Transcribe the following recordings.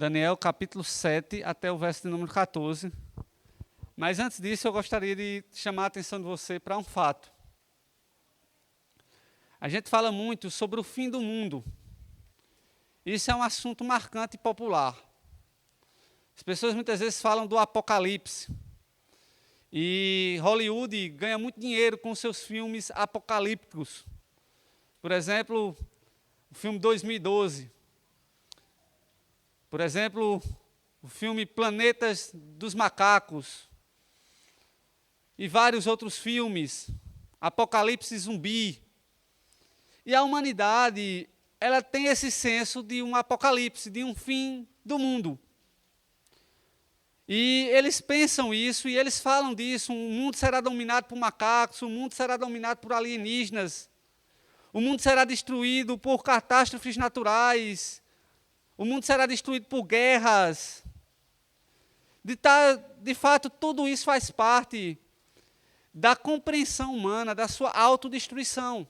Daniel capítulo 7 até o verso de número 14. Mas antes disso, eu gostaria de chamar a atenção de você para um fato. A gente fala muito sobre o fim do mundo. Isso é um assunto marcante e popular. As pessoas muitas vezes falam do apocalipse. E Hollywood ganha muito dinheiro com seus filmes apocalípticos. Por exemplo, o filme 2012. Por exemplo, o filme Planetas dos Macacos. E vários outros filmes. Apocalipse zumbi. E a humanidade, ela tem esse senso de um apocalipse, de um fim do mundo. E eles pensam isso e eles falam disso. O mundo será dominado por macacos, o mundo será dominado por alienígenas. O mundo será destruído por catástrofes naturais. O mundo será destruído por guerras. De fato, tudo isso faz parte da compreensão humana, da sua autodestruição.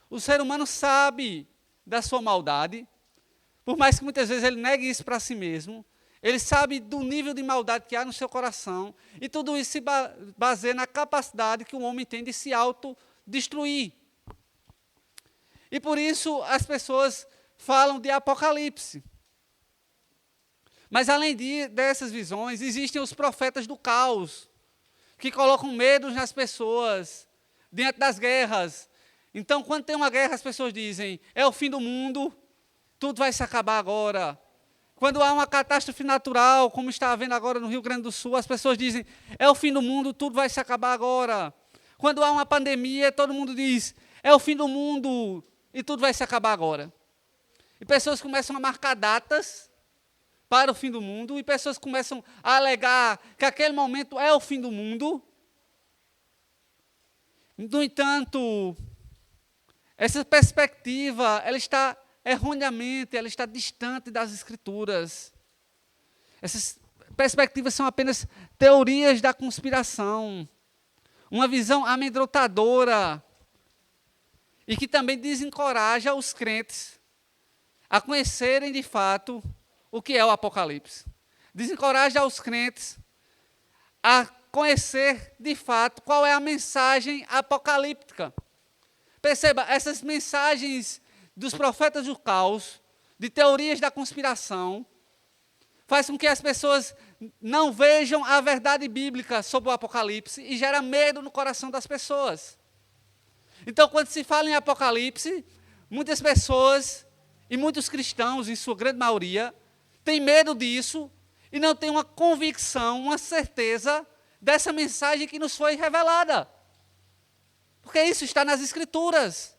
O ser humano sabe da sua maldade, por mais que muitas vezes ele negue isso para si mesmo, ele sabe do nível de maldade que há no seu coração, e tudo isso se baseia na capacidade que o homem tem de se autodestruir. E por isso as pessoas falam de apocalipse. Mas além dessas visões, existem os profetas do caos, que colocam medo nas pessoas, diante das guerras. Então, quando tem uma guerra, as pessoas dizem, é o fim do mundo, tudo vai se acabar agora. Quando há uma catástrofe natural, como está havendo agora no Rio Grande do Sul, as pessoas dizem, é o fim do mundo, tudo vai se acabar agora. Quando há uma pandemia, todo mundo diz, é o fim do mundo e tudo vai se acabar agora. E pessoas começam a marcar datas para o fim do mundo, e pessoas começam a alegar que aquele momento é o fim do mundo. No entanto, essa perspectiva, ela está erroneamente, ela está distante das Escrituras. Essas perspectivas são apenas teorias da conspiração, uma visão amedrontadora, e que também desencoraja os crentes a conhecerem de fato o que é o Apocalipse. Desencoraja os crentes a conhecer de fato qual é a mensagem apocalíptica. Perceba, essas mensagens dos profetas do caos, de teorias da conspiração, faz com que as pessoas não vejam a verdade bíblica sobre o Apocalipse e gera medo no coração das pessoas. Então, quando se fala em Apocalipse, muitas pessoas, e muitos cristãos, em sua grande maioria, têm medo disso e não têm uma convicção, uma certeza dessa mensagem que nos foi revelada. Porque isso está nas Escrituras.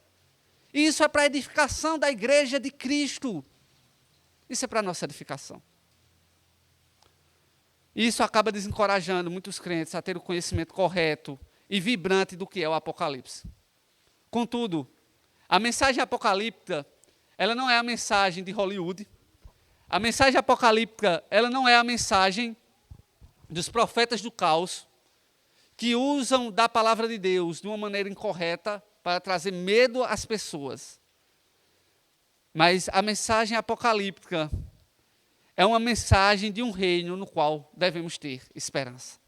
E isso é para a edificação da igreja de Cristo. Isso é para a nossa edificação. E isso acaba desencorajando muitos crentes a ter o conhecimento correto e vibrante do que é o Apocalipse. Contudo, a mensagem apocalíptica, ela não é a mensagem de Hollywood. A mensagem apocalíptica, ela não é a mensagem dos profetas do caos, que usam da palavra de Deus de uma maneira incorreta para trazer medo às pessoas. Mas a mensagem apocalíptica é uma mensagem de um reino no qual devemos ter esperança.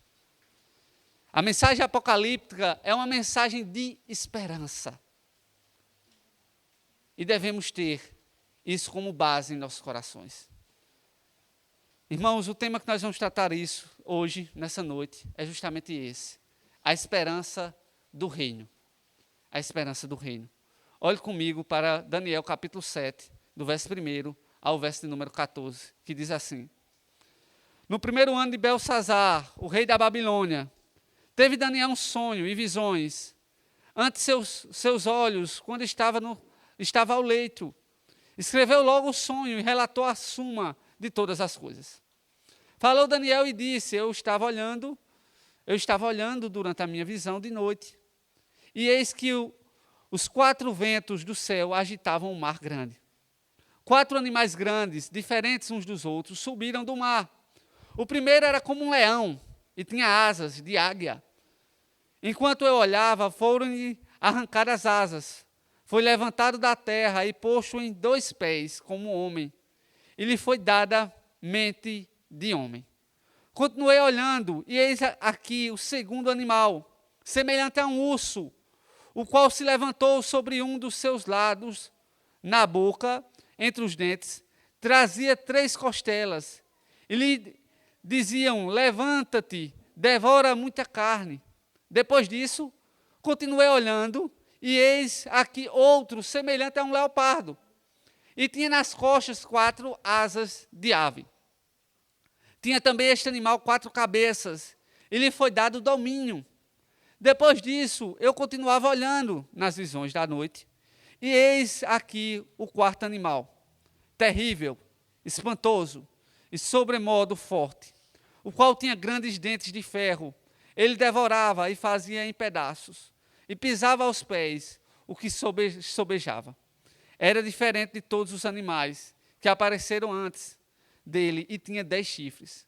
A mensagem apocalíptica é uma mensagem de esperança. E devemos ter isso como base em nossos corações. Irmãos, o tema que nós vamos tratar isso hoje, nessa noite, é justamente esse. A esperança do reino. A esperança do reino. Olhe comigo para Daniel capítulo 7, do verso 1 ao verso de número 14, que diz assim. No primeiro ano de Belsazar, o rei da Babilônia, teve Daniel um sonho e visões ante seus olhos, quando estava ao leito. Escreveu logo o sonho e relatou a suma de todas as coisas. Falou Daniel e disse, eu estava olhando durante a minha visão de noite, e eis que os 4 ventos do céu agitavam o mar grande. 4 animais grandes, diferentes uns dos outros, subiram do mar. O primeiro era como um leão, e tinha asas de águia. Enquanto eu olhava, foram-lhe arrancadas as asas. Foi levantado da terra e posto em 2 pés, como um homem. E lhe foi dada mente de homem. Continuei olhando, e eis aqui o segundo animal, semelhante a um urso, o qual se levantou sobre um dos seus lados, na boca, entre os dentes, trazia 3 costelas, e lhe diziam: levanta-te, devora muita carne. Depois disso, continuei olhando, e eis aqui outro, semelhante a um leopardo, e tinha nas costas 4 asas de ave. Tinha também este animal 4 cabeças, e lhe foi dado domínio. Depois disso, eu continuava olhando nas visões da noite, e eis aqui o 4º animal, terrível, espantoso e sobremodo forte, o qual tinha grandes dentes de ferro. Ele devorava e fazia em pedaços, e pisava aos pés o que sobejava. Era diferente de todos os animais que apareceram antes dele, e tinha 10 chifres.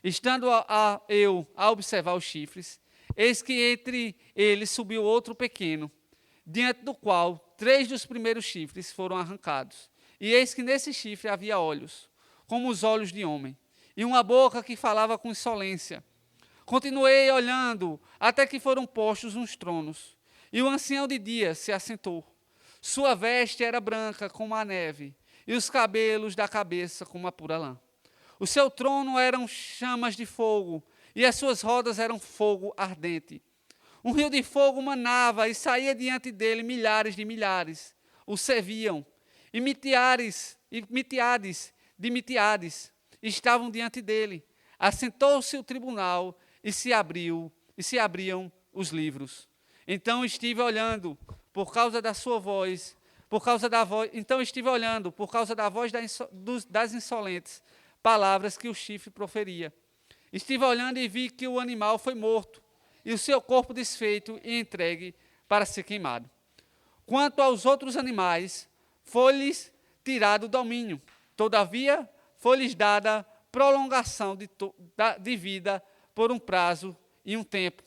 Estando eu a observar os chifres, eis que entre eles subiu outro pequeno, diante do qual 3 dos primeiros chifres foram arrancados. E eis que nesse chifre havia olhos, como os olhos de homem, e uma boca que falava com insolência. Continuei olhando, até que foram postos uns tronos, e o ancião de dias se assentou. Sua veste era branca como a neve, e os cabelos da cabeça como a pura lã. O seu trono eram chamas de fogo, e as suas rodas eram fogo ardente. Um rio de fogo manava e saía diante dele, milhares de milhares o serviam, e mitiares de mitiades estavam diante dele. Assentou-se o tribunal e se abriam os livros. Então estive olhando por causa da sua voz, por causa da voz das insolentes palavras que o chifre proferia. Estive olhando e vi que o animal foi morto, e o seu corpo desfeito e entregue para ser queimado. Quanto aos outros animais, foi-lhes tirado o domínio. Todavia, foi-lhes dada prolongação de vida por um prazo e um tempo.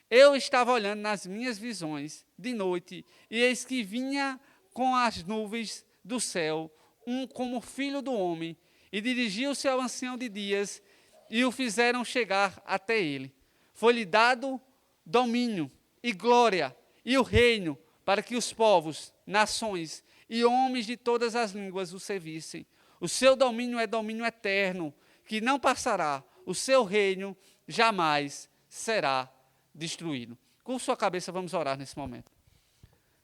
Eu estava olhando nas minhas visões de noite, e eis que vinha com as nuvens do céu um como filho do homem, e dirigiu-se ao ancião de dias, e o fizeram chegar até ele. Foi-lhe dado domínio e glória e o reino, para que os povos, nações e homens de todas as línguas o servissem. O seu domínio é domínio eterno, que não passará. O seu reino jamais será destruído. Com sua cabeça, vamos orar nesse momento.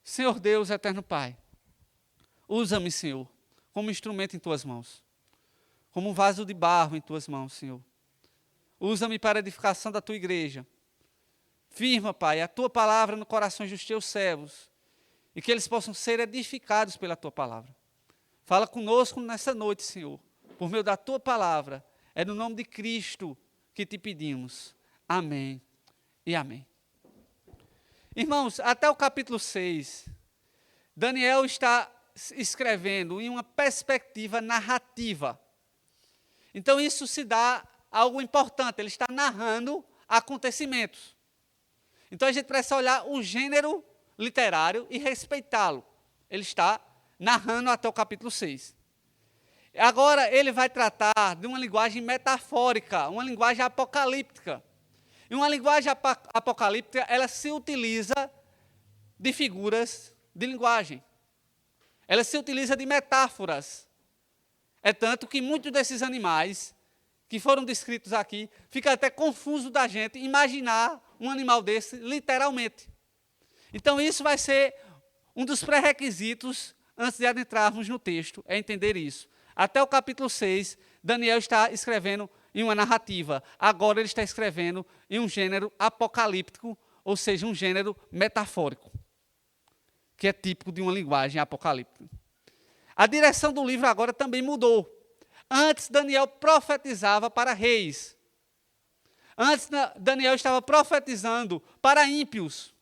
Senhor Deus, eterno Pai, usa-me, Senhor, como instrumento em Tuas mãos, como um vaso de barro em Tuas mãos, Senhor. Usa-me para a edificação da Tua igreja. Firma, Pai, a Tua palavra no coração dos Teus servos, e que eles possam ser edificados pela Tua palavra. Fala conosco nessa noite, Senhor, por meio da Tua palavra. É no nome de Cristo que Te pedimos. Amém e amém. Irmãos, até o capítulo 6, Daniel está escrevendo em uma perspectiva narrativa. Então isso se dá algo importante, ele está narrando acontecimentos. Então a gente precisa olhar o gênero literário e respeitá-lo. Ele está narrando até o capítulo 6. Agora ele vai tratar de uma linguagem metafórica, uma linguagem apocalíptica. E uma linguagem apocalíptica, ela se utiliza de figuras de linguagem. Ela se utiliza de metáforas. É tanto que muitos desses animais que foram descritos aqui, fica até confuso da gente imaginar um animal desse literalmente. Então isso vai ser um dos pré-requisitos antes de adentrarmos no texto, é entender isso. Até o capítulo 6, Daniel está escrevendo em uma narrativa. Agora ele está escrevendo em um gênero apocalíptico, ou seja, um gênero metafórico, que é típico de uma linguagem apocalíptica. A direção do livro agora também mudou. Antes, Daniel profetizava para reis. Antes, Daniel estava profetizando para ímpios,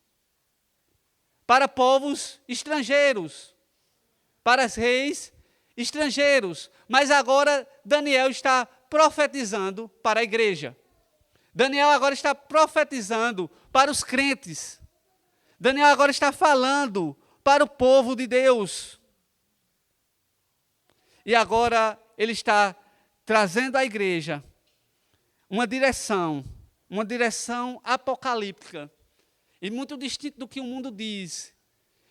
para povos estrangeiros, para reis estrangeiros. Mas agora, Daniel está profetizando para a igreja. Daniel agora está profetizando para os crentes. Daniel agora está falando para o povo de Deus. E agora ele está trazendo à igreja uma direção apocalíptica, e muito distinto do que o mundo diz,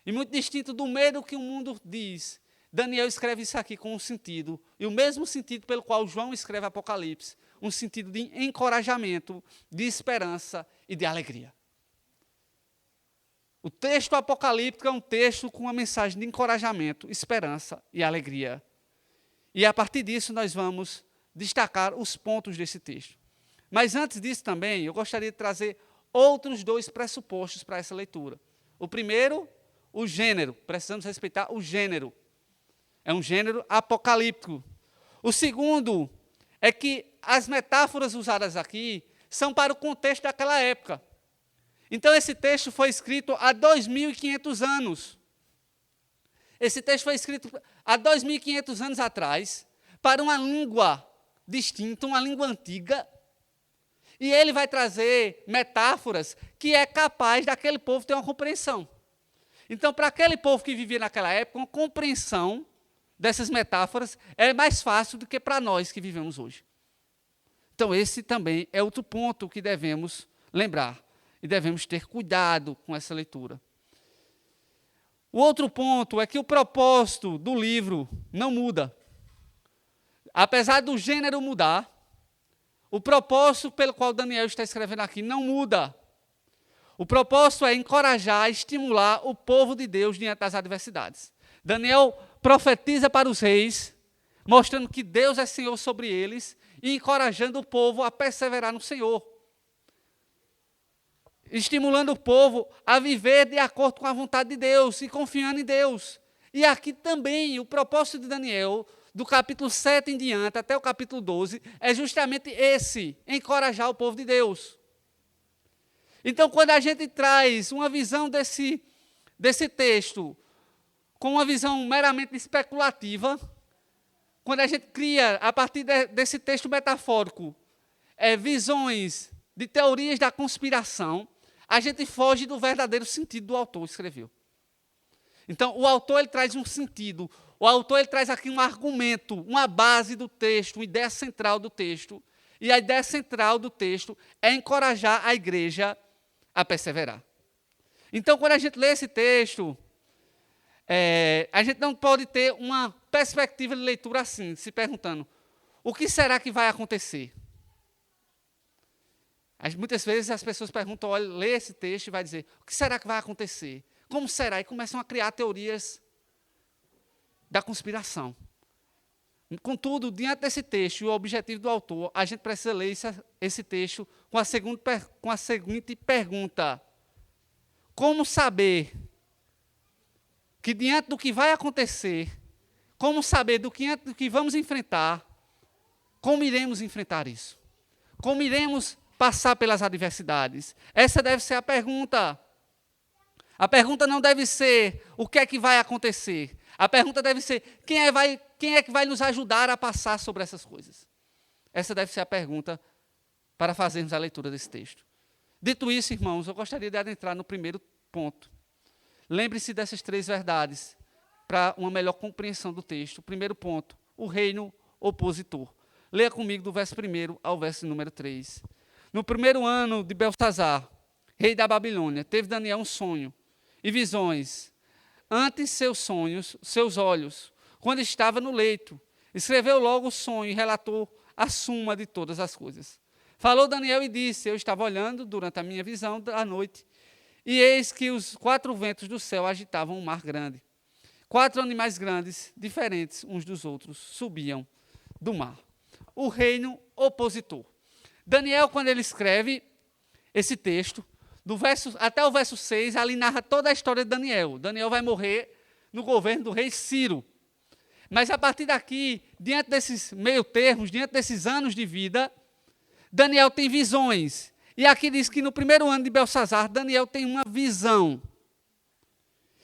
e muito distinto do medo que o mundo diz. Daniel escreve isso aqui com um sentido, e o mesmo sentido pelo qual João escreve Apocalipse, um sentido de encorajamento, de esperança e de alegria. O texto apocalíptico é um texto com uma mensagem de encorajamento, esperança e alegria. E a partir disso nós vamos destacar os pontos desse texto. Mas antes disso também, eu gostaria de trazer outros dois pressupostos para essa leitura. O primeiro, o gênero. Precisamos respeitar o gênero. É um gênero apocalíptico. O segundo é que as metáforas usadas aqui são para o contexto daquela época. Então, esse texto foi escrito há 2.500 anos. Esse texto foi escrito há 2.500 anos atrás, para uma língua distinta, uma língua antiga. E ele vai trazer metáforas que é capaz daquele povo ter uma compreensão. Então, para aquele povo que vivia naquela época, uma compreensão dessas metáforas é mais fácil do que para nós que vivemos hoje. Então, esse também é outro ponto que devemos lembrar. E devemos ter cuidado com essa leitura. O outro ponto é que o propósito do livro não muda. Apesar do gênero mudar, o propósito pelo qual Daniel está escrevendo aqui não muda. O propósito é encorajar, estimular o povo de Deus diante das adversidades. Daniel profetiza para os reis, mostrando que Deus é Senhor sobre eles e encorajando o povo a perseverar no Senhor. Estimulando o povo a viver de acordo com a vontade de Deus e confiando em Deus. E aqui também o propósito de Daniel, do capítulo 7 em diante até o capítulo 12, é justamente esse, encorajar o povo de Deus. Então, quando a gente traz uma visão desse texto, com uma visão meramente especulativa, quando a gente cria, a partir desse texto metafórico, visões de teorias da conspiração, a gente foge do verdadeiro sentido do autor escreveu. Então, o autor ele traz um sentido, o autor ele traz aqui um argumento, uma base do texto, uma ideia central do texto, e a ideia central do texto é encorajar a igreja a perseverar. Então, quando a gente lê esse texto, a gente não pode ter uma perspectiva de leitura assim, se perguntando, o que será que vai acontecer? Muitas vezes as pessoas perguntam, olha, lê esse texto e vai dizer, o que será que vai acontecer? Como será? E começam a criar teorias da conspiração. Contudo, diante desse texto e o objetivo do autor, a gente precisa ler esse texto com a seguinte pergunta. Como saber que diante do que vai acontecer, como saber do que vamos enfrentar, como iremos enfrentar isso? Como iremos passar pelas adversidades? Essa deve ser a pergunta. A pergunta não deve ser o que é que vai acontecer. A pergunta deve ser quem é que vai nos ajudar a passar sobre essas coisas. Essa deve ser a pergunta para fazermos a leitura desse texto. Dito isso, irmãos, eu gostaria de adentrar no primeiro ponto. Lembre-se dessas três verdades para uma melhor compreensão do texto. Primeiro ponto, o reino opositor. Leia comigo do verso 1 ao verso número 3. No primeiro ano de Belsazar, rei da Babilônia, teve Daniel um sonho e visões. Ante seus olhos, quando estava no leito, escreveu logo o sonho e relatou a suma de todas as coisas. Falou Daniel e disse, eu estava olhando durante a minha visão da noite, e eis que os 4 ventos do céu agitavam um mar grande. 4 animais grandes, diferentes uns dos outros, subiam do mar. O reino opositor. Daniel, quando ele escreve esse texto, até o verso 6, ali narra toda a história de Daniel. Daniel vai morrer no governo do rei Ciro. Mas a partir daqui, diante desses meio termos, diante desses anos de vida, Daniel tem visões. E aqui diz que no primeiro ano de Belsazar, Daniel tem uma visão.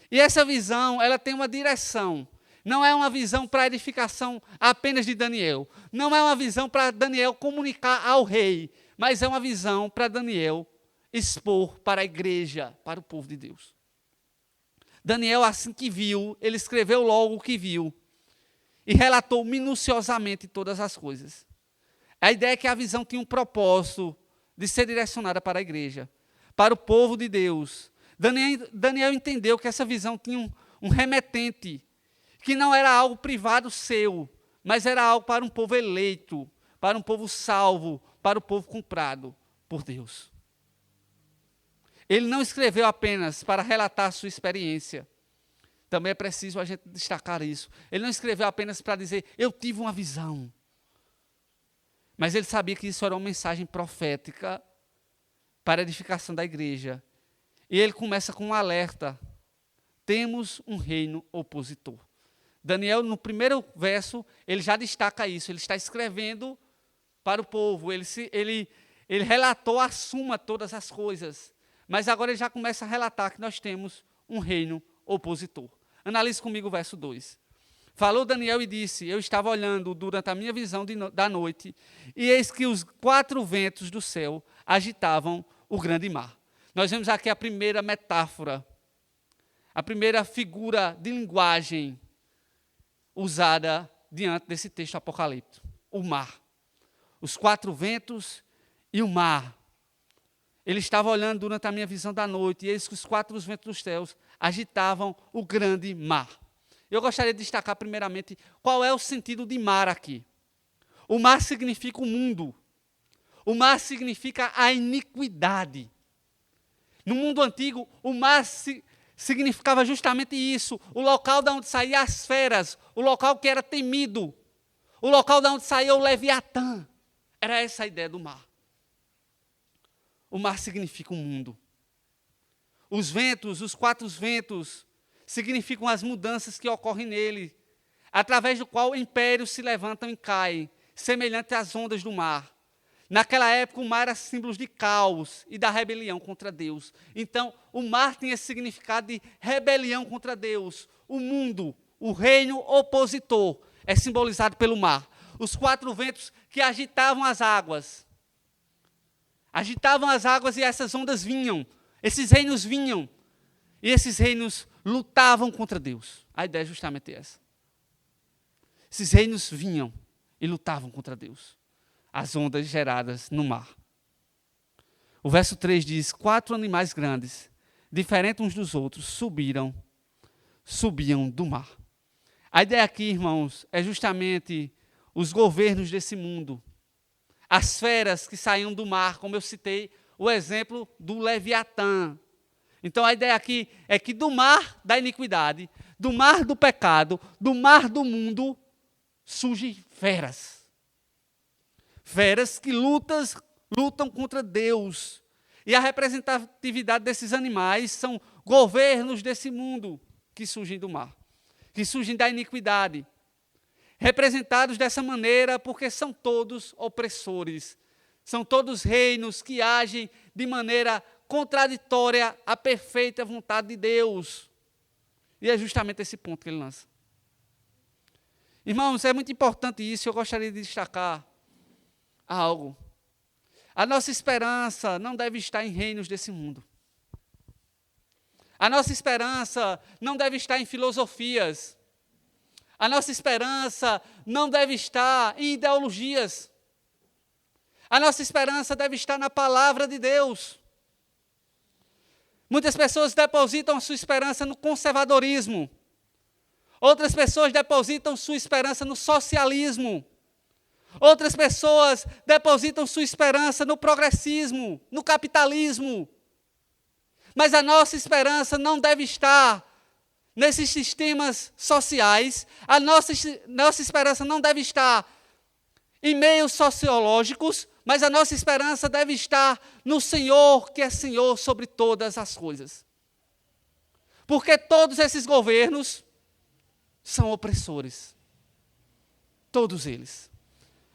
E essa visão, ela tem uma direção. Não é uma visão para edificação apenas de Daniel. Não é uma visão para Daniel comunicar ao rei. Mas é uma visão para Daniel expor para a igreja, para o povo de Deus. Daniel, assim que viu, ele escreveu logo o que viu. e relatou minuciosamente todas as coisas. A ideia é que a visão tinha um propósito de ser direcionada para a igreja, para o povo de Deus. Daniel entendeu que essa visão tinha um remetente, que não era algo privado seu, mas era algo para um povo eleito, para um povo salvo, para o povo comprado por Deus. Ele não escreveu apenas para relatar a sua experiência. Também é preciso a gente destacar isso. Ele não escreveu apenas para dizer, eu tive uma visão. Mas ele sabia que isso era uma mensagem profética para a edificação da igreja. E ele começa com um alerta. Temos um reino opositor. Daniel, no primeiro verso, ele já destaca isso. Ele está escrevendo para o povo. Ele relatou a suma de todas as coisas. Mas agora ele já começa a relatar que nós temos um reino opositor. Analise comigo o verso 2. Falou Daniel e disse, eu estava olhando durante a minha visão da noite, e eis que os 4 ventos do céu agitavam o grande mar. Nós vemos aqui a primeira metáfora, a primeira figura de linguagem usada diante desse texto apocalíptico. O mar. Os 4 ventos e o mar. Ele estava olhando durante a minha visão da noite, e eis que os 4 ventos dos céus agitavam o grande mar. Eu gostaria de destacar primeiramente qual é o sentido de mar aqui. O mar significa o mundo. O mar significa a iniquidade. No mundo antigo, o mar significava justamente isso. O local de onde saíam as feras, o local que era temido, o local de onde saía o Leviatã. Era essa a ideia do mar. O mar significa o mundo. Os ventos, os 4 ventos, significam as mudanças que ocorrem nele, através do qual impérios se levantam e caem, semelhante às ondas do mar. Naquela época, o mar era símbolo de caos e da rebelião contra Deus. Então, o mar tinha esse significado de rebelião contra Deus. O mundo, o reino opositor, é simbolizado pelo mar. Os 4 ventos que agitavam as águas. Agitavam as águas e essas ondas vinham. Esses reinos vinham. E esses reinos lutavam contra Deus. A ideia é justamente essa. Esses reinos vinham e lutavam contra Deus. As ondas geradas no mar. O verso 3 diz, 4 animais grandes, diferentes uns dos outros, subiam do mar. A ideia aqui, irmãos, é justamente os governos desse mundo. As feras que saíam do mar, como eu citei, o exemplo do Leviatã. Então a ideia aqui é que do mar da iniquidade, do mar do pecado, do mar do mundo, surgem feras. Feras que lutam contra Deus. E a representatividade desses animais são governos desse mundo que surgem do mar, que surgem da iniquidade. Representados dessa maneira porque são todos opressores. São todos reinos que agem de maneira contraditória à perfeita vontade de Deus. E é justamente esse ponto que ele lança. Irmãos, é muito importante isso, eu gostaria de destacar algo. A nossa esperança não deve estar em reinos desse mundo. A nossa esperança não deve estar em filosofias. A nossa esperança não deve estar em ideologias. A nossa esperança deve estar na palavra de Deus. Muitas pessoas depositam a sua esperança no conservadorismo. Outras pessoas depositam sua esperança no socialismo. Outras pessoas depositam sua esperança no progressismo, no capitalismo. Mas a nossa esperança não deve estar nesses sistemas sociais. A nossa esperança não deve estar em meios sociológicos, mas a nossa esperança deve estar no Senhor, que é Senhor sobre todas as coisas. Porque todos esses governos são opressores. Todos eles.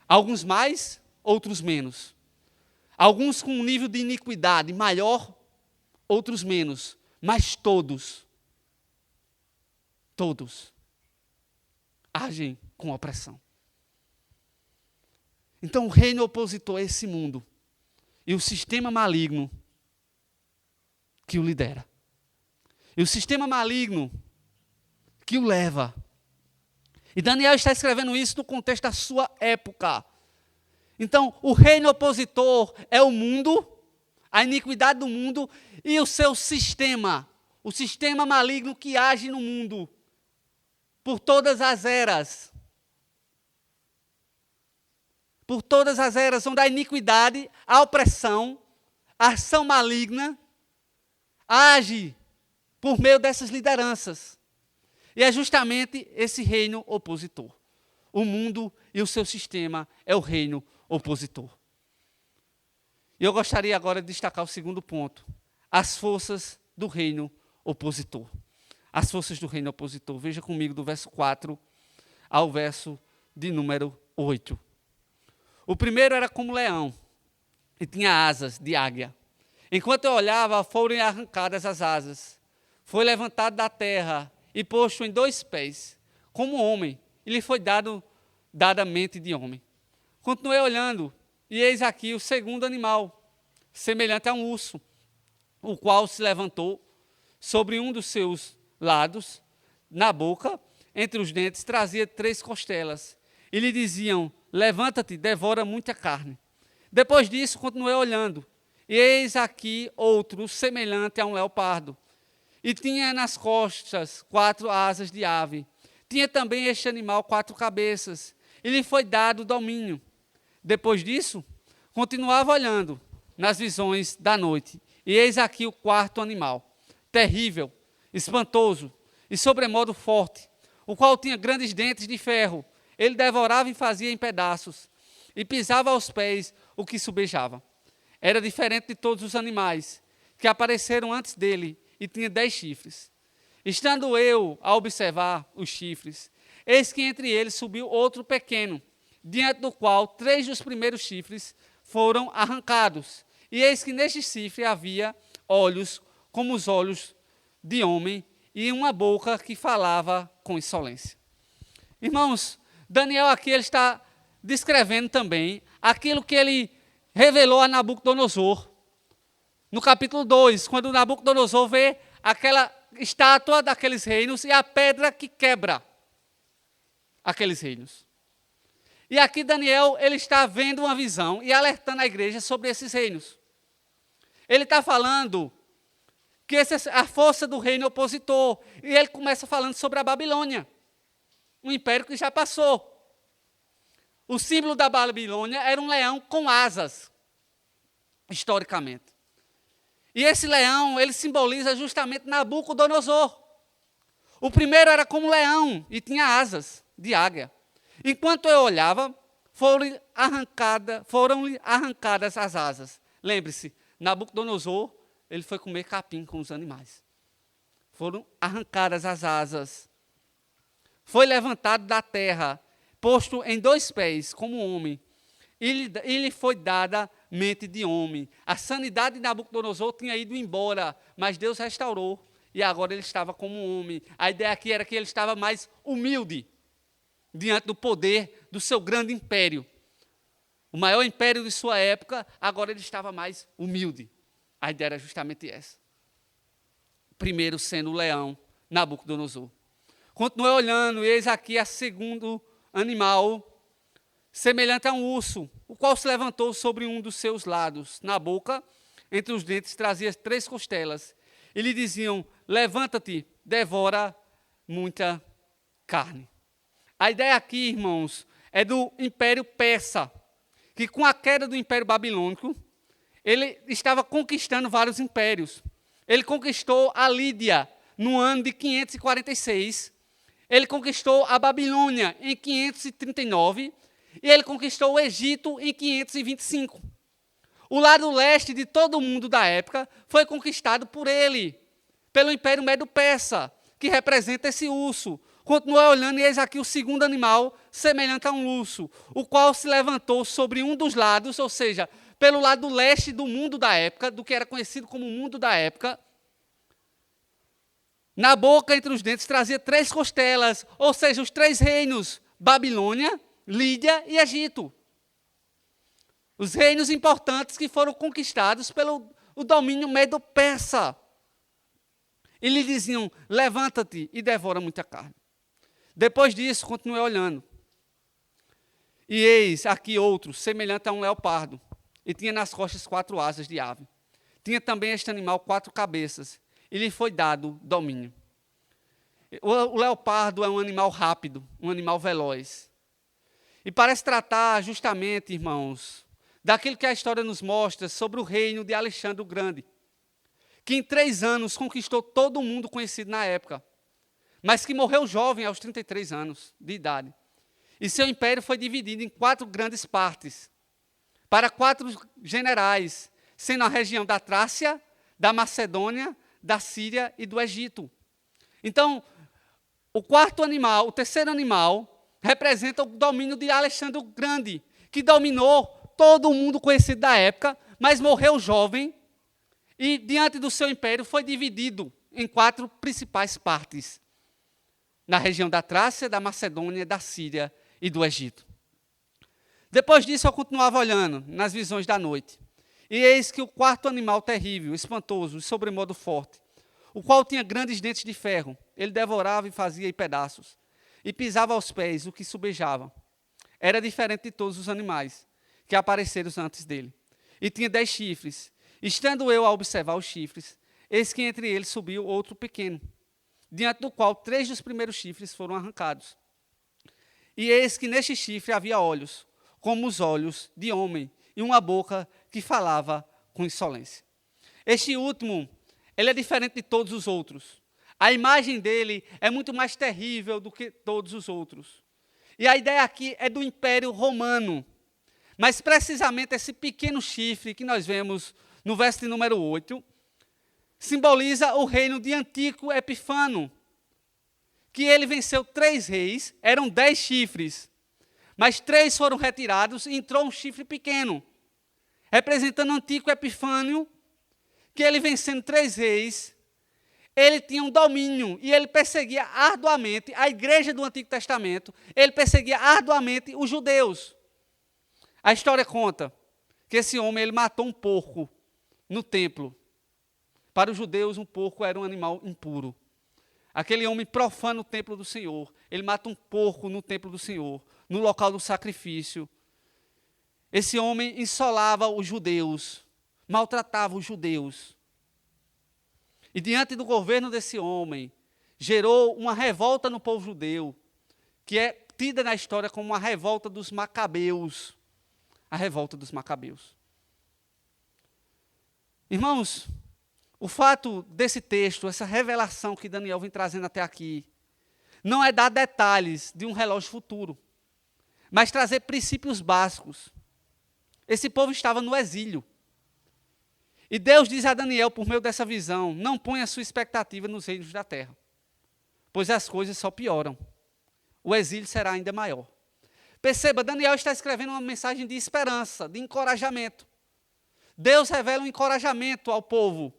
Alguns mais, outros menos. Alguns com um nível de iniquidade maior, outros menos. Mas todos agem com opressão. Então, o reino opositor é esse mundo. E o sistema maligno que o lidera. E o sistema maligno que o leva. E Daniel está escrevendo isso no contexto da sua época. Então, o reino opositor é o mundo, a iniquidade do mundo e o seu sistema, o sistema maligno que age no mundo por todas as eras. Por todas as eras, onde a iniquidade, a opressão, a ação maligna age por meio dessas lideranças. E é justamente esse reino opositor. O mundo e o seu sistema é o reino opositor. E eu gostaria agora de destacar o segundo ponto. As forças do reino opositor. As forças do reino opositor. Veja comigo do verso 4 ao verso de número 8. O primeiro era como leão e tinha asas de águia. Enquanto eu olhava, foram arrancadas as asas. Foi levantado da terra e posto em 2 pés, como homem, e lhe foi dada mente de homem. Continuei olhando, e eis aqui o segundo animal, semelhante a um urso, o qual se levantou sobre um dos seus lados, na boca, entre os dentes, trazia 3 costelas, e lhe diziam: levanta-te, devora muita carne. Depois disso, continuei olhando, e eis aqui outro, semelhante a um leopardo, e tinha nas costas 4 asas de ave. Tinha também este animal 4 cabeças, e lhe foi dado domínio. Depois disso, continuava olhando nas visões da noite, e eis aqui o 4º animal, terrível, espantoso e sobremodo forte, o qual tinha grandes dentes de ferro. Ele devorava e fazia em pedaços, e pisava aos pés o que subejava. Era diferente de todos os animais que apareceram antes dele, e tinha 10 chifres. Estando eu a observar os chifres, eis que entre eles subiu outro pequeno, diante do qual 3 dos primeiros chifres foram arrancados. E eis que neste chifre havia olhos como os olhos de homem, e uma boca que falava com insolência. Irmãos, Daniel aqui ele está descrevendo também aquilo que ele revelou a Nabucodonosor. No capítulo 2, quando Nabucodonosor vê aquela estátua daqueles reinos e a pedra que quebra aqueles reinos. E aqui Daniel ele está vendo uma visão e alertando a igreja sobre esses reinos. Ele está falando que essa é a força do reino opositor. E ele começa falando sobre a Babilônia, um império que já passou. O símbolo da Babilônia era um leão com asas, historicamente. E esse leão, ele simboliza justamente Nabucodonosor. O primeiro era como leão e tinha asas de águia. Enquanto eu olhava, foram arrancadas as asas. Lembre-se, Nabucodonosor, ele foi comer capim com os animais. Foram arrancadas as asas. Foi levantado da terra, posto em 2 pés, como um homem. E lhe foi dada mente de homem. A sanidade de Nabucodonosor tinha ido embora, mas Deus restaurou. E agora ele estava como um homem. A ideia aqui era que ele estava mais humilde diante do poder do seu grande império. O maior império de sua época, agora ele estava mais humilde. A ideia era justamente essa. Primeiro sendo o leão, Nabucodonosor. Continuei olhando, e eis aqui a segundo animal, semelhante a um urso, o qual se levantou sobre um dos seus lados. Na boca, entre os dentes, trazia 3 costelas. E lhe diziam: levanta-te, devora muita carne. A ideia aqui, irmãos, é do Império Persa, que com a queda do Império Babilônico, ele estava conquistando vários impérios. Ele conquistou a Lídia no ano de 546, ele conquistou a Babilônia em 539, e ele conquistou o Egito em 525. O lado leste de todo o mundo da época foi conquistado por ele, pelo Império Medo-Persa, que representa esse urso. Continuei olhando, e eis aqui o segundo animal, semelhante a um urso, o qual se levantou sobre um dos lados, ou seja, pelo lado leste do mundo da época, do que era conhecido como o mundo da época. Na boca, entre os dentes, trazia 3 costelas, ou seja, os 3 reinos, Babilônia, Lídia e Egito. Os reinos importantes que foram conquistados pelo o domínio medo-persa. E lhe diziam: levanta-te e devora muita carne. Depois disso, continuei olhando. E eis aqui outro, semelhante a um leopardo, e tinha nas costas 4 asas de ave. Tinha também este animal 4 cabeças, e lhe foi dado domínio. O leopardo é um animal rápido, um animal veloz. E parece tratar justamente, irmãos, daquilo que a história nos mostra sobre o reino de Alexandre o Grande, que em 3 anos conquistou todo o mundo conhecido na época, mas que morreu jovem aos 33 anos de idade. E seu império foi dividido em 4 grandes partes, para 4 generais, sendo a região da Trácia, da Macedônia, da Síria e do Egito. Então, o terceiro animal, representa o domínio de Alexandre o Grande, que dominou todo o mundo conhecido da época, mas morreu jovem, e diante do seu império foi dividido em 4 principais partes, na região da Trácia, da Macedônia, da Síria e do Egito. Depois disso, eu continuava olhando nas visões da noite, e eis que o 4º animal terrível, espantoso e sobremodo forte, o qual tinha grandes dentes de ferro, ele devorava e fazia em pedaços, e pisava aos pés o que subejava. Era diferente de todos os animais que apareceram antes dele, e tinha 10 chifres. Estando eu a observar os chifres, eis que entre eles subiu outro pequeno, diante do qual 3 dos primeiros chifres foram arrancados. E eis que neste chifre havia olhos, como os olhos de homem, e uma boca que falava com insolência. Este último, ele é diferente de todos os outros. A imagem dele é muito mais terrível do que todos os outros. E a ideia aqui é do Império Romano. Mas precisamente esse pequeno chifre que nós vemos no verso de número 8, simboliza o reino de Antíoco Epifano, que ele venceu 3 reis, eram 10 chifres, mas 3 foram retirados e entrou um chifre pequeno, representando Antíoco Epifânio, que ele vencendo 3 reis, ele tinha um domínio e ele perseguia arduamente a igreja do Antigo Testamento, ele perseguia arduamente os judeus. A história conta que esse homem ele matou um porco no templo. Para os judeus, um porco era um animal impuro. Aquele homem profana o templo do Senhor. Ele mata um porco no templo do Senhor, no local do sacrifício. Esse homem insolava os judeus, maltratava os judeus. E diante do governo desse homem, gerou uma revolta no povo judeu, que é tida na história como uma revolta dos macabeus. A revolta dos macabeus. Irmãos, o fato desse texto, essa revelação que Daniel vem trazendo até aqui, não é dar detalhes de um relógio futuro, mas trazer princípios básicos. Esse povo estava no exílio. E Deus diz a Daniel, por meio dessa visão, não ponha sua expectativa nos reinos da terra, pois as coisas só pioram. O exílio será ainda maior. Perceba, Daniel está escrevendo uma mensagem de esperança, de encorajamento. Deus revela um encorajamento ao povo.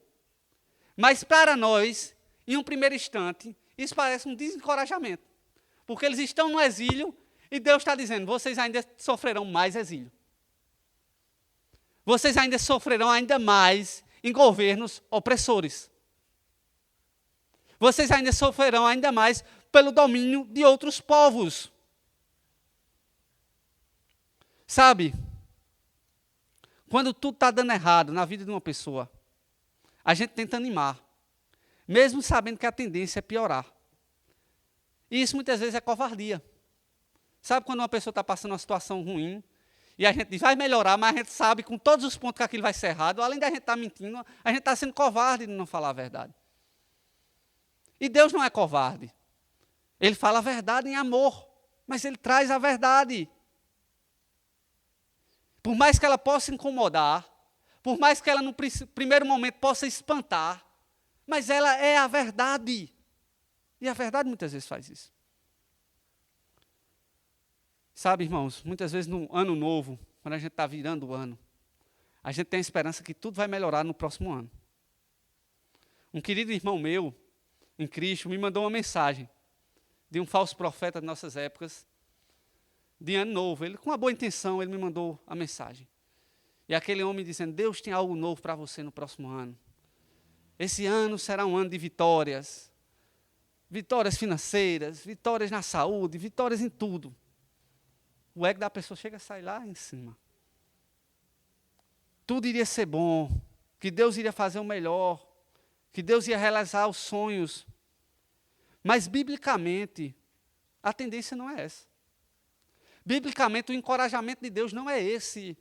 Mas para nós, em um primeiro instante, isso parece um desencorajamento. Porque eles estão no exílio e Deus está dizendo, vocês ainda sofrerão mais exílio. Vocês ainda sofrerão ainda mais em governos opressores. Vocês ainda sofrerão ainda mais pelo domínio de outros povos. Sabe, quando tudo está dando errado na vida de uma pessoa, a gente tenta animar, mesmo sabendo que a tendência é piorar. E isso muitas vezes é covardia. Sabe quando uma pessoa está passando uma situação ruim, e a gente diz, vai melhorar, mas a gente sabe com todos os pontos que aquilo vai ser errado, além da gente estar mentindo, a gente está sendo covarde de não falar a verdade. E Deus não é covarde. Ele fala a verdade em amor, mas Ele traz a verdade. Por mais que ela possa incomodar, por mais que ela no primeiro momento possa espantar, mas ela é a verdade. E a verdade muitas vezes faz isso. Sabe, irmãos, muitas vezes no ano novo, quando a gente está virando o ano, a gente tem a esperança que tudo vai melhorar no próximo ano. Um querido irmão meu, em Cristo, me mandou uma mensagem de um falso profeta de nossas épocas, de ano novo. Ele, com uma boa intenção, ele me mandou a mensagem. E aquele homem dizendo, Deus tem algo novo para você no próximo ano. Esse ano será um ano de vitórias. vitórias financeiras, vitórias na saúde, vitórias em tudo. O ego da pessoa chega a sair lá em cima. Tudo iria ser bom, que Deus iria fazer o melhor, que Deus ia realizar os sonhos. Mas, biblicamente, a tendência não é essa. Biblicamente, o encorajamento de Deus não é esse.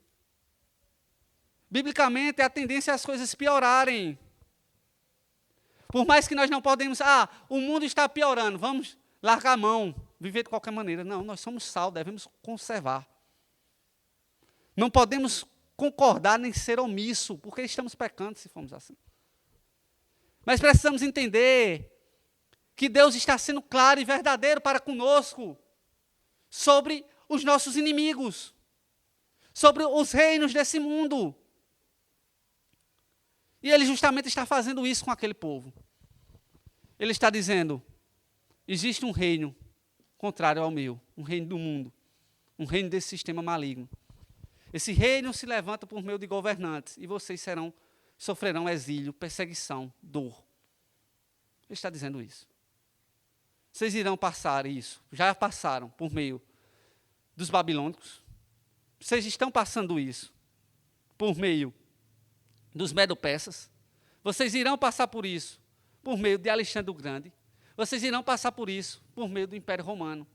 Biblicamente, a tendência é as coisas piorarem. Por mais que nós não podemos, o mundo está piorando, vamos largar a mão, viver de qualquer maneira. Não, nós somos sal, devemos conservar. Não podemos concordar nem ser omisso, porque estamos pecando se formos assim. Mas precisamos entender que Deus está sendo claro e verdadeiro para conosco sobre os nossos inimigos, sobre os reinos desse mundo. E Ele justamente está fazendo isso com aquele povo. Ele está dizendo, existe um reino contrário ao meu, um reino do mundo, um reino desse sistema maligno. Esse reino se levanta por meio de governantes, e vocês sofrerão exílio, perseguição, dor. Ele está dizendo isso. Vocês irão passar isso, já passaram por meio dos babilônicos, vocês estão passando isso por meio dos medo-persas, vocês irão passar por isso por meio de Alexandre o Grande, vocês irão passar por isso por meio do Império Romano,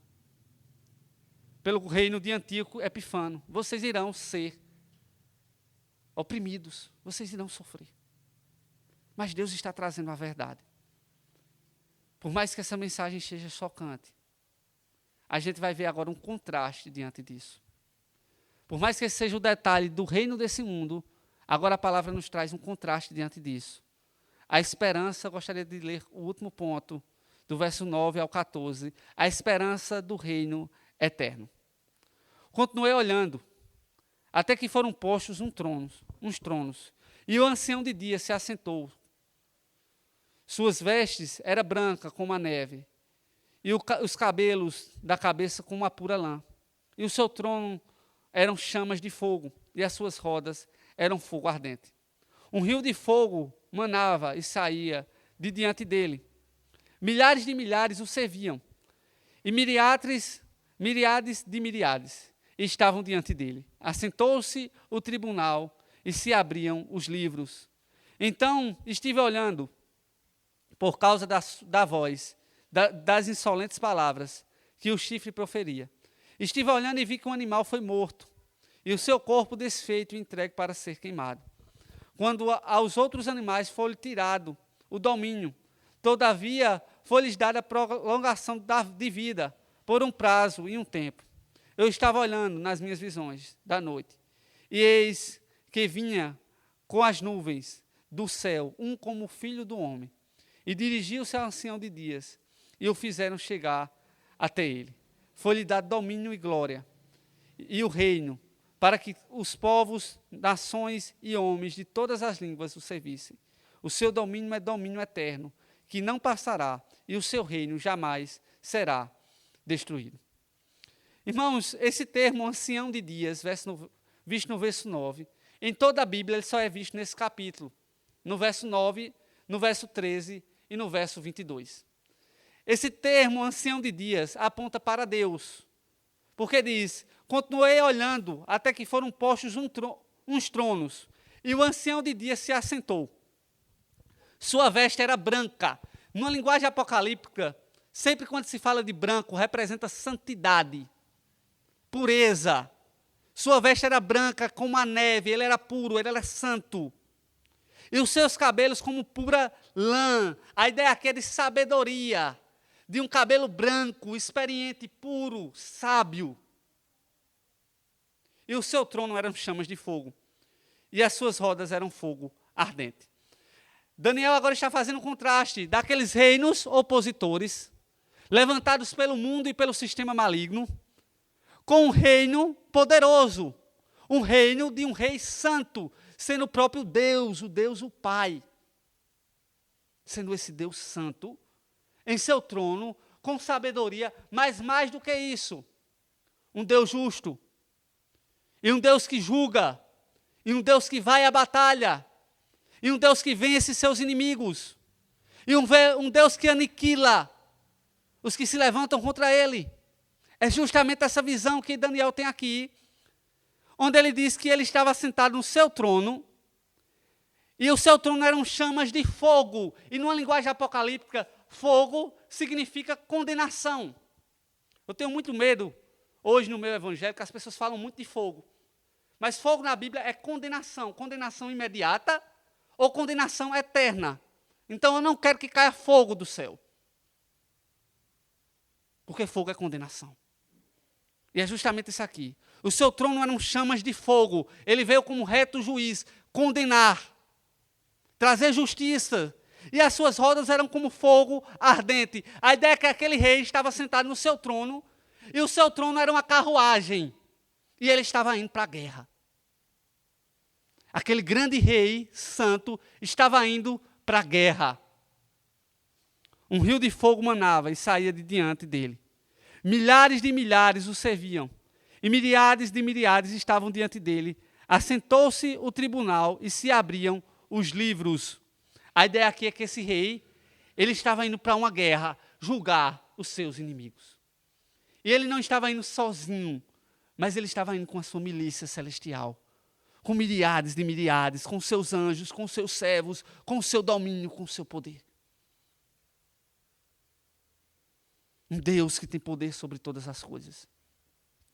pelo reino de Antíoco Epifano, vocês irão ser oprimidos, vocês irão sofrer. Mas Deus está trazendo a verdade. Por mais que essa mensagem seja chocante, a gente vai ver agora um contraste diante disso. Por mais que esse seja o detalhe do reino desse mundo, agora a palavra nos traz um contraste diante disso. A esperança, eu gostaria de ler o último ponto, do verso 9 ao 14, a esperança do reino eterno. Continuei olhando, até que foram postos uns tronos, e o ancião de dia se assentou. Suas vestes eram brancas como a neve, e os cabelos da cabeça como a pura lã. E o seu trono eram chamas de fogo, e as suas rodas eram fogo ardente. Um rio de fogo manava e saía de diante dele. Milhares de milhares o serviam, e miríades de miríades estavam diante dele. Assentou-se o tribunal e se abriam os livros. Então estive olhando, por causa da voz, das insolentes palavras que o chifre proferia. Estive olhando e vi que um animal foi morto, e o seu corpo desfeito e entregue para ser queimado. Quando aos outros animais foi tirado o domínio, todavia foi-lhes dada a prolongação de vida, por um prazo e um tempo. Eu estava olhando nas minhas visões da noite, e eis que vinha com as nuvens do céu, um como o filho do homem, e dirigiu-se ao ancião de dias, e o fizeram chegar até ele. Foi-lhe dado domínio e glória, e o reino, para que os povos, nações e homens de todas as línguas o servissem. O seu domínio é domínio eterno, que não passará, e o seu reino jamais será destruído. Irmãos, esse termo, ancião de dias, visto no verso 9, em toda a Bíblia ele só é visto nesse capítulo, no verso 9, no verso 13 e no verso 22. Esse termo, ancião de dias, aponta para Deus, porque diz, continuei olhando até que foram postos uns tronos, e o ancião de dias se assentou. Sua veste era branca. Numa linguagem apocalíptica, sempre quando se fala de branco, representa santidade, pureza. Sua veste era branca como a neve, ele era puro, ele era santo. E os seus cabelos como pura lã. A ideia aqui é de sabedoria, de um cabelo branco, experiente, puro, sábio. E o seu trono eram chamas de fogo, e as suas rodas eram fogo ardente. Daniel agora está fazendo um contraste daqueles reinos opositores, levantados pelo mundo e pelo sistema maligno, com um reino poderoso, um reino de um rei santo, sendo o próprio Deus, o Pai. Sendo esse Deus santo, em seu trono, com sabedoria, mas mais do que isso, um Deus justo, e um Deus que julga, e um Deus que vai à batalha, e um Deus que vence seus inimigos, e um Deus que aniquila os que se levantam contra ele. É justamente essa visão que Daniel tem aqui, onde ele diz que ele estava sentado no seu trono, e o seu trono eram chamas de fogo. E numa linguagem apocalíptica, fogo significa condenação. Eu tenho muito medo, hoje no meu evangelho, que as pessoas falam muito de fogo. Mas fogo na Bíblia é condenação. Condenação imediata ou condenação eterna. Então eu não quero que caia fogo do céu. Porque fogo é condenação. E é justamente isso aqui. O seu trono eram chamas de fogo. Ele veio como reto juiz, condenar, trazer justiça. E as suas rodas eram como fogo ardente. A ideia é que aquele rei estava sentado no seu trono, e o seu trono era uma carruagem. E ele estava indo para a guerra. Aquele grande rei santo estava indo para a guerra. Um rio de fogo manava e saía de diante dele. Milhares de milhares o serviam. E milhares de milhares estavam diante dele. Assentou-se o tribunal e se abriam os livros. A ideia aqui é que esse rei, ele estava indo para uma guerra, julgar os seus inimigos. E ele não estava indo sozinho, mas ele estava indo com a sua milícia celestial. Com milhares de milhares, com seus anjos, com seus servos, com o seu domínio, com o seu poder. Um Deus que tem poder sobre todas as coisas.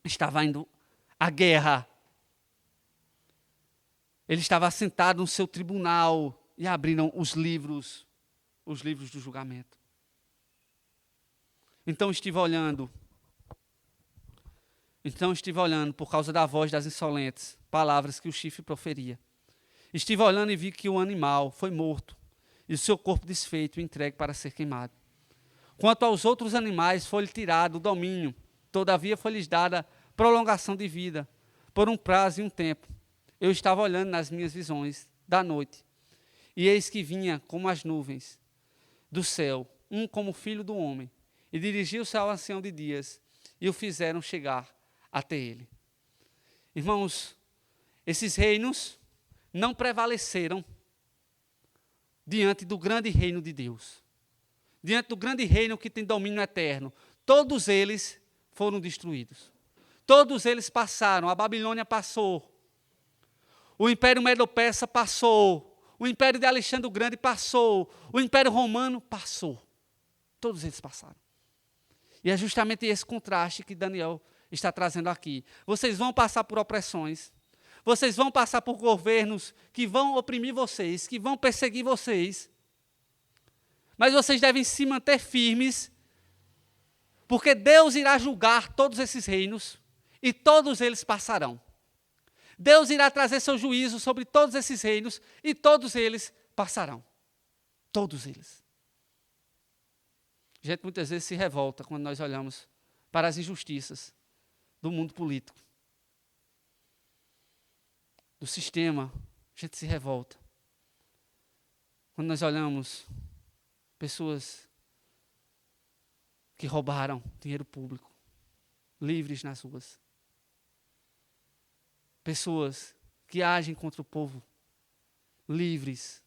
Estava indo à guerra. Ele estava sentado no seu tribunal e abriram os livros do julgamento. Então estive olhando por causa da voz das insolentes palavras que o chifre proferia. Estive olhando e vi que o animal foi morto e o seu corpo desfeito e entregue para ser queimado. Quanto aos outros animais, foi-lhe tirado o domínio, todavia foi-lhes dada prolongação de vida, por um prazo e um tempo. Eu estava olhando nas minhas visões da noite, e eis que vinha como as nuvens do céu, um como filho do homem, e dirigiu-se ao ancião de dias, e o fizeram chegar até ele. Irmãos, esses reinos não prevaleceram diante do grande reino de Deus. Diante do grande reino que tem domínio eterno. Todos eles foram destruídos. Todos eles passaram. A Babilônia passou. O Império Medo-Persa passou. O Império de Alexandre o Grande passou. O Império Romano passou. Todos eles passaram. E é justamente esse contraste que Daniel está trazendo aqui. Vocês vão passar por opressões. Vocês vão passar por governos que vão oprimir vocês, que vão perseguir vocês. Mas vocês devem se manter firmes, porque Deus irá julgar todos esses reinos e todos eles passarão. Deus irá trazer seu juízo sobre todos esses reinos e todos eles passarão. Todos eles. A gente muitas vezes se revolta quando nós olhamos para as injustiças do mundo político, do sistema. A gente se revolta quando nós olhamos pessoas que roubaram dinheiro público, livres nas ruas. Pessoas que agem contra o povo, livres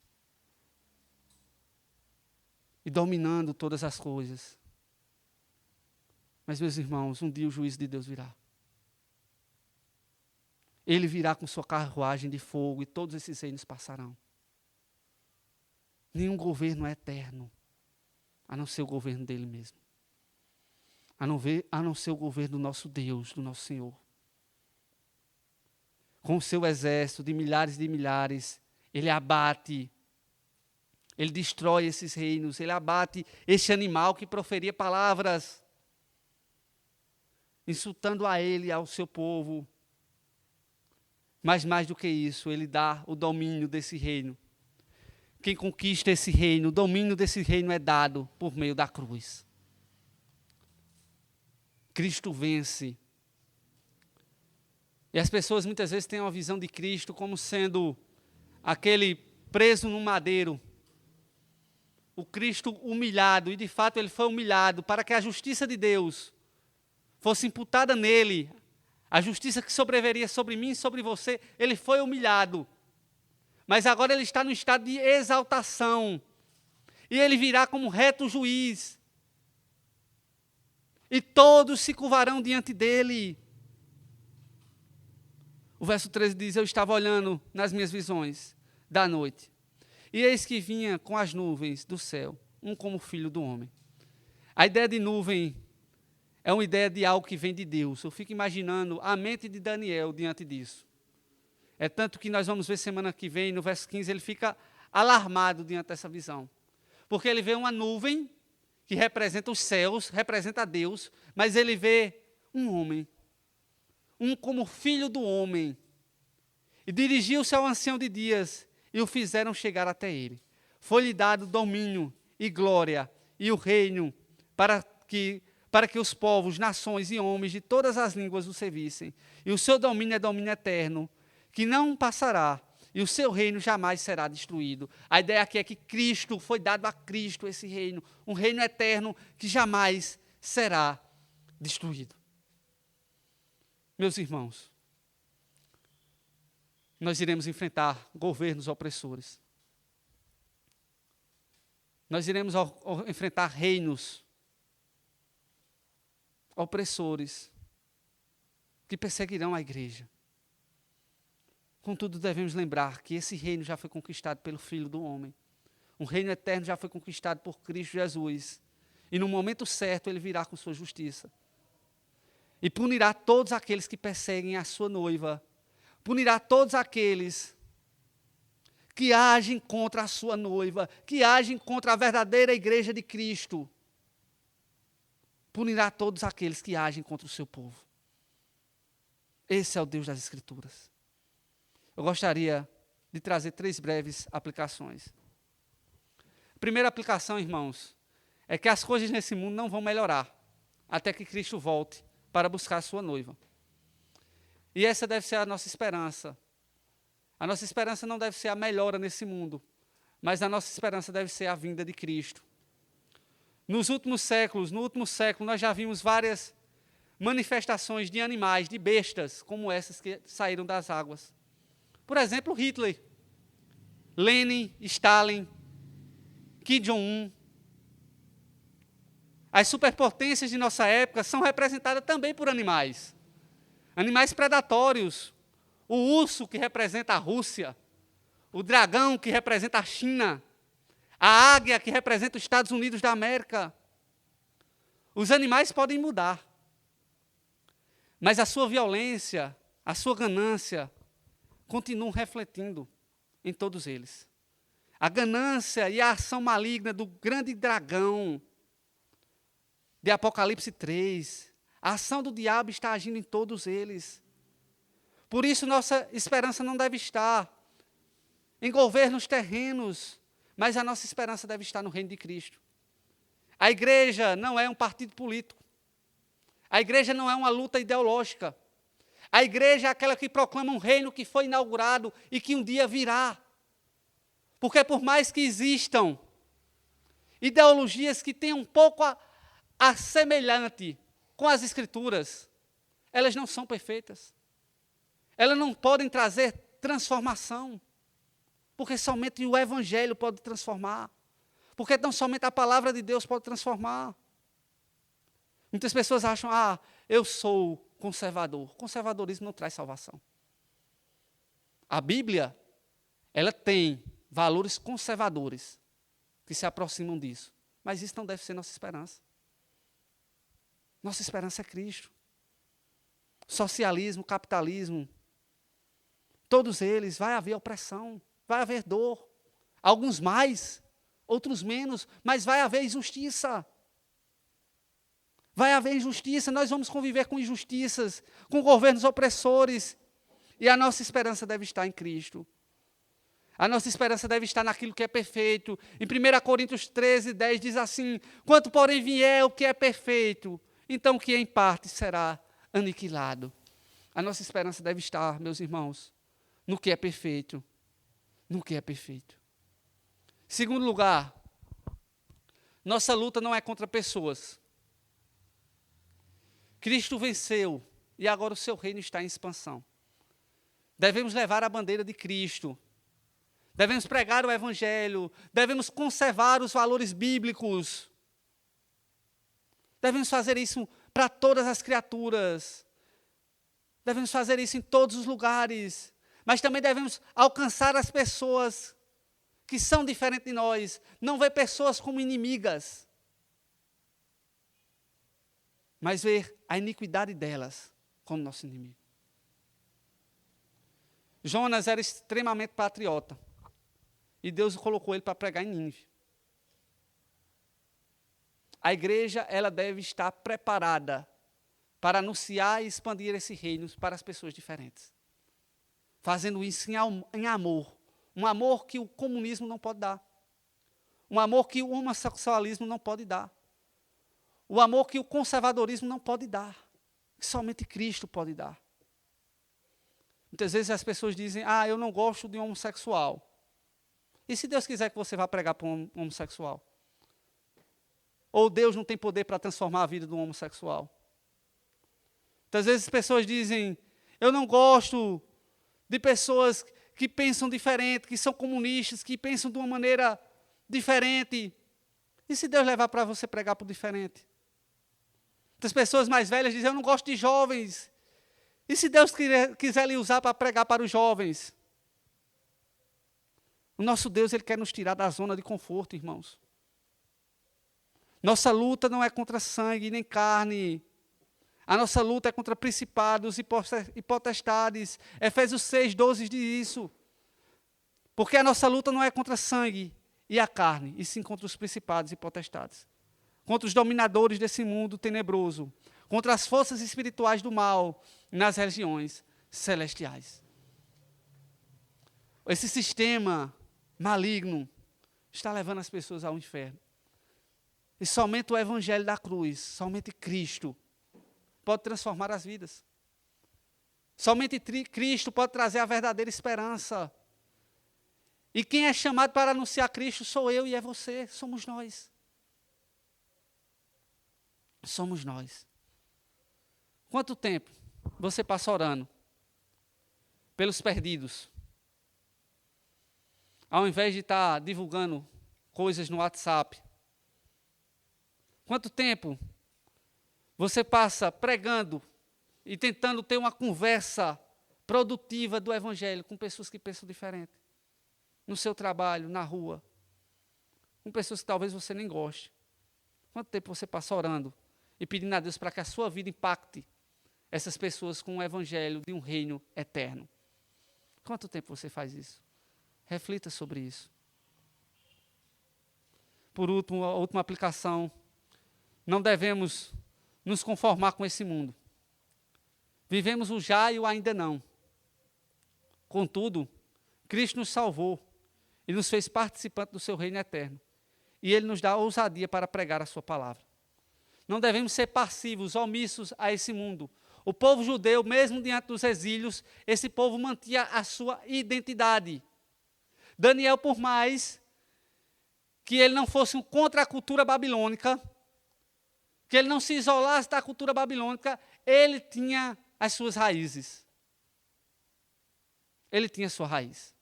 e dominando todas as coisas. Mas, meus irmãos, um dia o juízo de Deus virá. Ele virá com sua carruagem de fogo e todos esses reinos passarão. Nenhum governo é eterno, a não ser o governo dele mesmo. A não ser o governo do nosso Deus, do nosso Senhor. Com o seu exército de milhares, ele abate, ele destrói esses reinos, ele abate esse animal que proferia palavras, insultando a ele e ao seu povo. Mas mais do que isso, ele dá o domínio desse reino. Quem conquista esse reino, o domínio desse reino é dado por meio da cruz. Cristo vence. E as pessoas muitas vezes têm uma visão de Cristo como sendo aquele preso no madeiro. O Cristo humilhado, e de fato ele foi humilhado para que a justiça de Deus fosse imputada nele. A justiça que sobreviveria sobre mim e sobre você, ele foi humilhado. Mas agora ele está no estado de exaltação. E ele virá como reto juiz. e todos se curvarão diante dele. O verso 13 diz: eu estava olhando nas minhas visões da noite, e eis que vinha com as nuvens do céu, um como filho do homem. A ideia de nuvem é uma ideia de algo que vem de Deus. Eu fico imaginando a mente de Daniel diante disso. É tanto que nós vamos ver semana que vem, no verso 15, ele fica alarmado diante dessa visão. Porque ele vê uma nuvem que representa os céus, representa Deus, mas ele vê um homem, um como filho do homem. E dirigiu-se ao ancião de dias, e o fizeram chegar até ele. Foi-lhe dado domínio e glória e o reino para que os povos, nações e homens de todas as línguas o servissem. E o seu domínio é domínio eterno, que não passará, e o seu reino jamais será destruído. A ideia aqui é que Cristo, foi dado a Cristo esse reino, um reino eterno que jamais será destruído. Meus irmãos, nós iremos enfrentar governos opressores. Nós iremos enfrentar reinos opressores que perseguirão a igreja. Contudo, devemos lembrar que esse reino já foi conquistado pelo Filho do Homem. Um reino eterno já foi conquistado por Cristo Jesus. E no momento certo ele virá com sua justiça. E punirá todos aqueles que perseguem a sua noiva. Punirá todos aqueles que agem contra a sua noiva, que agem contra a verdadeira igreja de Cristo. Punirá todos aqueles que agem contra o seu povo. Esse é o Deus das Escrituras. Eu gostaria de trazer 3 breves aplicações. A primeira aplicação, irmãos, é que as coisas nesse mundo não vão melhorar até que Cristo volte para buscar a sua noiva. E essa deve ser a nossa esperança. A nossa esperança não deve ser a melhora nesse mundo, mas a nossa esperança deve ser a vinda de Cristo. No último século, nós já vimos várias manifestações de animais, de bestas, como essas que saíram das águas. Por exemplo, Hitler, Lenin, Stalin, Kim Jong-un. As superpotências de nossa época são representadas também por animais. Animais predatórios. O urso, que representa a Rússia. O dragão, que representa a China. A águia, que representa os Estados Unidos da América. Os animais podem mudar. Mas a sua violência, a sua ganância, continuam refletindo em todos eles. A ganância e a ação maligna do grande dragão de Apocalipse 3, a ação do diabo está agindo em todos eles. Por isso, nossa esperança não deve estar em governos terrenos, mas a nossa esperança deve estar no reino de Cristo. A igreja não é um partido político. A igreja não é uma luta ideológica. A igreja é aquela que proclama um reino que foi inaugurado e que um dia virá. Porque por mais que existam ideologias que tenham um pouco a semelhante com as Escrituras, elas não são perfeitas. Elas não podem trazer transformação. Porque somente o Evangelho pode transformar. Porque tão somente a palavra de Deus pode transformar. Muitas pessoas acham, eu sou conservador. Conservadorismo não traz salvação. A Bíblia, ela tem valores conservadores que se aproximam disso. Mas isso não deve ser nossa esperança. Nossa esperança é Cristo. Socialismo, capitalismo, todos eles, vai haver opressão, vai haver dor. Alguns mais, outros menos, mas vai haver injustiça. Vai haver injustiça, nós vamos conviver com injustiças, com governos opressores. E a nossa esperança deve estar em Cristo. A nossa esperança deve estar naquilo que é perfeito. Em 1 Coríntios 13, 10 diz assim: quanto porém vier o que é perfeito, então o que é em parte será aniquilado. A nossa esperança deve estar, meus irmãos, no que é perfeito. No que é perfeito. Segundo lugar, nossa luta não é contra pessoas. Cristo venceu e agora o seu reino está em expansão. Devemos levar a bandeira de Cristo. Devemos pregar o Evangelho. Devemos conservar os valores bíblicos. Devemos fazer isso para todas as criaturas. Devemos fazer isso em todos os lugares. Mas também devemos alcançar as pessoas que são diferentes de nós. Não ver pessoas como inimigas, mas ver a iniquidade delas como nosso inimigo. Jonas era extremamente patriota. E Deus colocou ele para pregar em Nínive. A igreja, ela deve estar preparada para anunciar e expandir esse reino para as pessoas diferentes. Fazendo isso em amor. Um amor que o comunismo não pode dar. Um amor que o homossexualismo não pode dar. O amor que o conservadorismo não pode dar. Que somente Cristo pode dar. Muitas vezes as pessoas dizem, eu não gosto de um homossexual. E se Deus quiser que você vá pregar para um homossexual? Ou Deus não tem poder para transformar a vida de um homossexual? Muitas vezes as pessoas dizem, eu não gosto de pessoas que pensam diferente, que são comunistas, que pensam de uma maneira diferente. E se Deus levar para você pregar para o diferente? Muitas pessoas mais velhas dizem, eu não gosto de jovens. E se Deus quiser lhe usar para pregar para os jovens? O nosso Deus, Ele quer nos tirar da zona de conforto, irmãos. Nossa luta não é contra sangue nem carne. A nossa luta é contra principados e potestades. Efésios 6:12 diz isso. Porque a nossa luta não é contra sangue e a carne, e sim contra os principados e potestades. Contra os dominadores desse mundo tenebroso. Contra as forças espirituais do mal nas regiões celestiais. Esse sistema maligno está levando as pessoas ao inferno. E somente o evangelho da cruz, somente Cristo, pode transformar as vidas. Somente Cristo pode trazer a verdadeira esperança. E quem é chamado para anunciar Cristo sou eu e é você, somos nós. Somos nós. Quanto tempo você passa orando pelos perdidos? Ao invés de estar divulgando coisas no WhatsApp. Quanto tempo você passa pregando e tentando ter uma conversa produtiva do Evangelho com pessoas que pensam diferente? No seu trabalho, na rua. Com pessoas que talvez você nem goste. Quanto tempo você passa orando e pedindo a Deus para que a sua vida impacte essas pessoas com o Evangelho de um reino eterno? Quanto tempo você faz isso? Reflita sobre isso. Por último, a última aplicação. Não devemos nos conformar com esse mundo. Vivemos o já e o ainda não. Contudo, Cristo nos salvou e nos fez participantes do seu reino eterno. E Ele nos dá ousadia para pregar a sua palavra. Não devemos ser passivos, omissos a esse mundo. O povo judeu, mesmo diante dos exílios, esse povo mantinha a sua identidade. Daniel, por mais que ele não fosse contra a cultura babilônica, que ele não se isolasse da cultura babilônica, ele tinha as suas raízes. Ele tinha a sua raiz.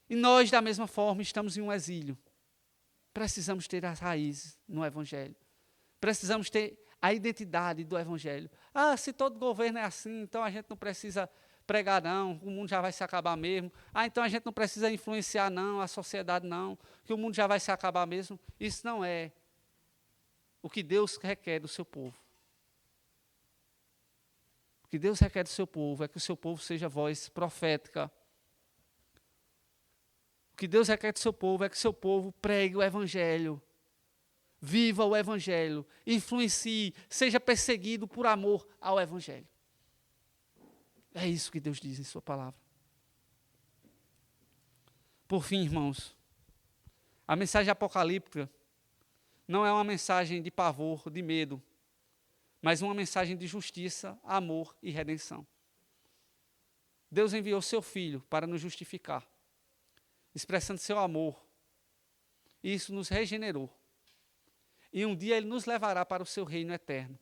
E nós, da mesma forma, estamos em um exílio. Precisamos ter as raízes no Evangelho. Precisamos ter a identidade do Evangelho. Se todo governo é assim, então a gente não precisa pregar não, o mundo já vai se acabar mesmo. Então a gente não precisa influenciar não, a sociedade não, que o mundo já vai se acabar mesmo. Isso não é o que Deus requer do seu povo. O que Deus requer do seu povo é que o seu povo seja voz profética. O que Deus requer do seu povo é que o seu povo pregue o Evangelho. Viva o Evangelho. Influencie, seja perseguido por amor ao Evangelho. É isso que Deus diz em sua palavra. Por fim, irmãos, a mensagem apocalíptica não é uma mensagem de pavor, de medo, mas uma mensagem de justiça, amor e redenção. Deus enviou seu Filho para nos justificar, expressando seu amor. E isso nos regenerou. E um dia Ele nos levará para o seu reino eterno.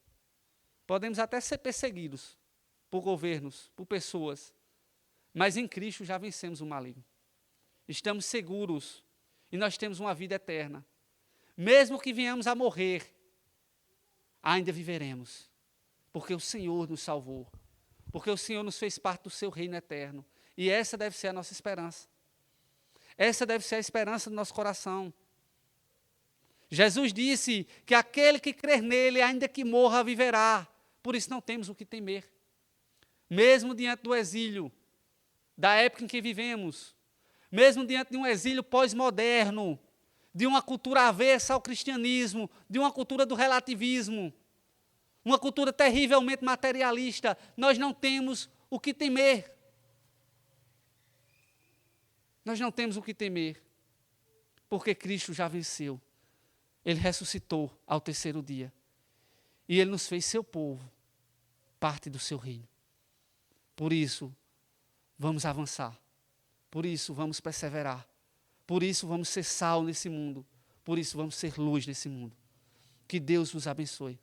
Podemos até ser perseguidos por governos, por pessoas, mas em Cristo já vencemos o maligno. Estamos seguros e nós temos uma vida eterna. Mesmo que venhamos a morrer, ainda viveremos, porque o Senhor nos salvou, porque o Senhor nos fez parte do seu reino eterno. E essa deve ser a nossa esperança. Essa deve ser a esperança do nosso coração. Jesus disse que aquele que crer nele, ainda que morra, viverá. Por isso não temos o que temer. Mesmo diante do exílio, da época em que vivemos, mesmo diante de um exílio pós-moderno, de uma cultura avessa ao cristianismo, de uma cultura do relativismo, uma cultura terrivelmente materialista, nós não temos o que temer. Nós não temos o que temer, porque Cristo já venceu. Ele ressuscitou ao terceiro dia. E Ele nos fez seu povo, parte do seu reino. Por isso, vamos avançar. Por isso, vamos perseverar. Por isso, vamos ser sal nesse mundo. Por isso, vamos ser luz nesse mundo. Que Deus vos abençoe.